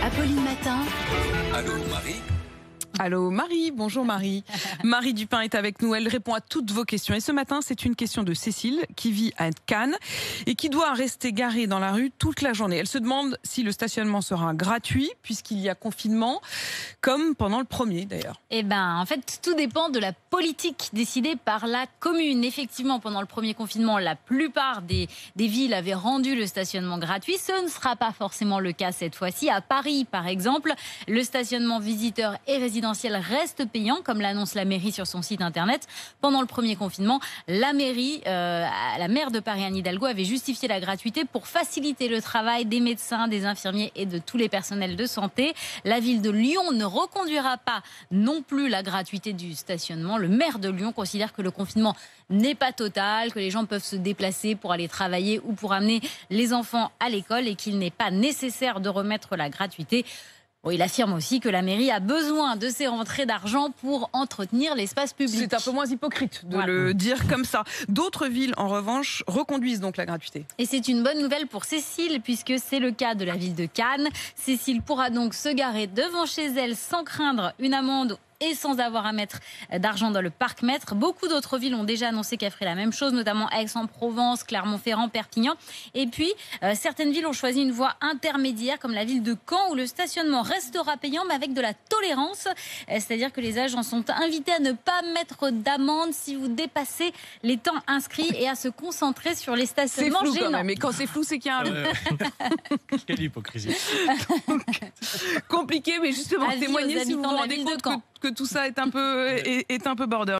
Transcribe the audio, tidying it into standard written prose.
Apolline Matin. Allô Marie. Allô Marie, bonjour Marie. Marie Dupin est avec nous, elle répond à toutes vos questions. Et ce matin, c'est une question de Cécile qui vit à Cannes et qui doit rester garée dans la rue toute la journée. Elle se demande si le stationnement sera gratuit puisqu'il y a confinement, comme pendant le premier d'ailleurs. Eh ben, en fait, tout dépend de la politique décidée par la commune. Effectivement, pendant le premier confinement, la plupart des villes avaient rendu le stationnement gratuit. Ce ne sera pas forcément le cas cette fois-ci. À Paris, par exemple, le stationnement visiteur et résidentiel reste payant, comme l'annonce la mairie sur son site internet. Pendant le premier confinement, la maire de Paris, Anne Hidalgo, avait justifié la gratuité pour faciliter le travail des médecins, des infirmiers et de tous les personnels de santé. La ville de Lyon ne reconduira pas non plus la gratuité du stationnement. Le maire de Lyon considère que le confinement n'est pas total, que les gens peuvent se déplacer pour aller travailler ou pour amener les enfants à l'école et qu'il n'est pas nécessaire de remettre la gratuité. Bon, il affirme aussi que la mairie a besoin de ces rentrées d'argent pour entretenir l'espace public. C'est un peu moins hypocrite de le dire comme ça. D'autres villes, en revanche, reconduisent donc la gratuité. Et c'est une bonne nouvelle pour Cécile, puisque c'est le cas de la ville de Cannes. Cécile pourra donc se garer devant chez elle sans craindre une amende et sans avoir à mettre d'argent dans le parc-mètre. Beaucoup d'autres villes ont déjà annoncé qu'elles feraient la même chose, notamment Aix-en-Provence, Clermont-Ferrand, Perpignan. Et puis, certaines villes ont choisi une voie intermédiaire, comme la ville de Caen, où le stationnement restera payant, mais avec de la tolérance. C'est-à-dire que les agents sont invités à ne pas mettre d'amende si vous dépassez les temps inscrits et à se concentrer sur les stationnements gênants. C'est flou quand même, et quand c'est flou, c'est qu'il y a un... Quelle hypocrisie. Compliqué, mais justement, Avis témoignez aux si vous vous habitants de la rendez ville de compte Caen. que tout ça est un peu border.